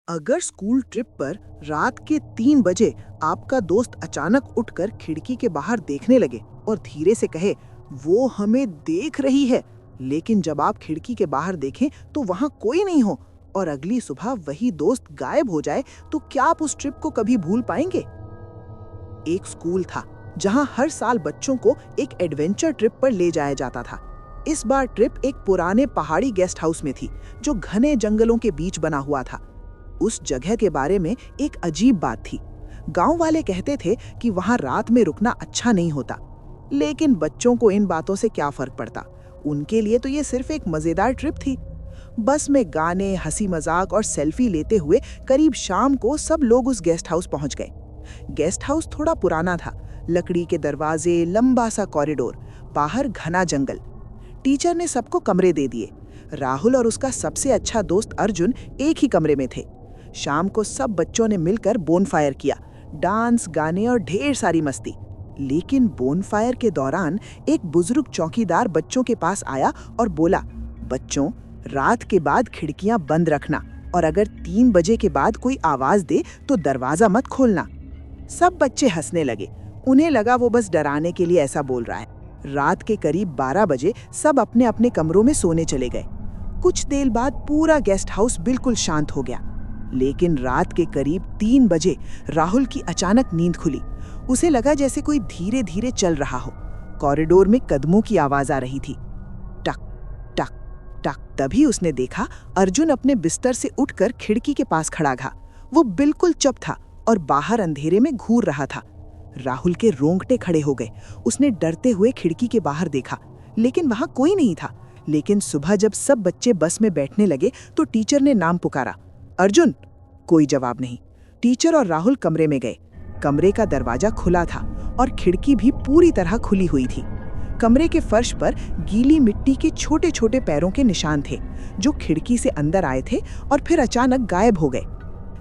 अगर school trip पर रात के 3 बजे आपका दोस्त अचानक उठकर खिड़की के बाहर देखने लगे और धीरे से कहे वो हमें देख रही है, लेकिन जब आप खिड़की के बाहर देखें तो वहां कोई नहीं हो और अगली सुबह वही दोस्त गायब हो जाए, तो क्या आप उस ट्रिप को कभी भूल पाएंगे? एक स्कूल था जहां हर साल बच्चों को एक एडवेंचर ट्रिप पर ले जाया जाता था। इस बार ट्रिप एक पुराने पहाड़ी गेस्ट हाउस में थी जो घने जंगलों के बीच बना हुआ था। उस जगह के बारे में एक अजीब बात थी। गांव वाले कहते थे कि वहां रात में रुकना अच्छा नहीं होता, लेकिन बच्चों को इन बातों से क्या फर्क पड़ता। उनके लिए तो ये सिर्फ एक मजेदार ट्रिप थी। बस में गाने, हंसी मजाक और सेल्फी लेते हुए करीब शाम को सब लोग उस गेस्ट हाउस पहुंच गए। गेस्ट हाउस थोड़ा पुराना था, लकड़ी के दरवाजे, लंबा सा कॉरिडोर, बाहर घना जंगल। टीचर ने सबको कमरे दे दिए। राहुल और उसका सबसे अच्छा दोस्त अर्जुन एक ही कमरे में थे। शाम को सब बच्चों ने मिलकर बोनफायर किया, डांस, गाने और ढेर सारी मस्ती। लेकिन बोनफायर के दौरान एक बुजुर्ग चौकीदार बच्चों के पास आया और बोला, बच्चों, रात के बाद खिड़कियां बंद रखना और अगर 3 बजे के बाद कोई आवाज दे तो दरवाजा मत खोलना। सब बच्चे हंसने लगे। उन्हें लगा वो बस डराने के लिए ऐसा बोल रहा है। रात के करीब 12 बजे सब अपने अपने कमरों में सोने चले गए। कुछ देर बाद पूरा गेस्ट हाउस बिल्कुल शांत हो गया। लेकिन रात के करीब 3 बजे राहुल की अचानक नींद खुली। उसे लगा जैसे कोई धीरे धीरे चल रहा हो। कॉरिडोर में कदमों की आवाज आ रही थी, टक टक टक। तभी उसने देखा अर्जुन अपने बिस्तर से उठकर खिड़की के पास खड़ा था। वो बिल्कुल चुप था और बाहर अंधेरे में घूर रहा था। राहुल के रोंगटे खड़े हो गए। उसने डरते हुए खिड़की के बाहर देखा, लेकिन वहां कोई नहीं था। लेकिन सुबह जब सब बच्चे बस में बैठने लगे तो टीचर ने नाम पुकारा, अर्जुन। कोई जवाब नहीं। टीचर और राहुल कमरे में गए। कमरे का दरवाजा खुला था और खिड़की भी पूरी तरह खुली हुई थी। कमरे के फर्श पर गीली मिट्टी के छोटे छोटे पैरों के निशान थे, जो खिड़की से अंदर आए थे और फिर अचानक गायब हो गए।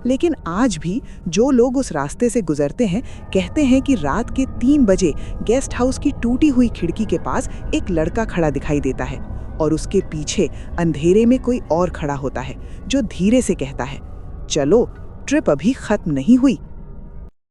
लेकिन आज भी जो लोग उस रास्ते से गुजरते हैं कहते हैं कि रात के 3 बजे गेस्ट हाउस की टूटी हुई खिड़की के पास एक लड़का खड़ा दिखाई देता है और उसके पीछे अंधेरे में कोई और खड़ा होता है जो धीरे से कहता है, चलो, ट्रिप अभी खत्म नहीं हुई,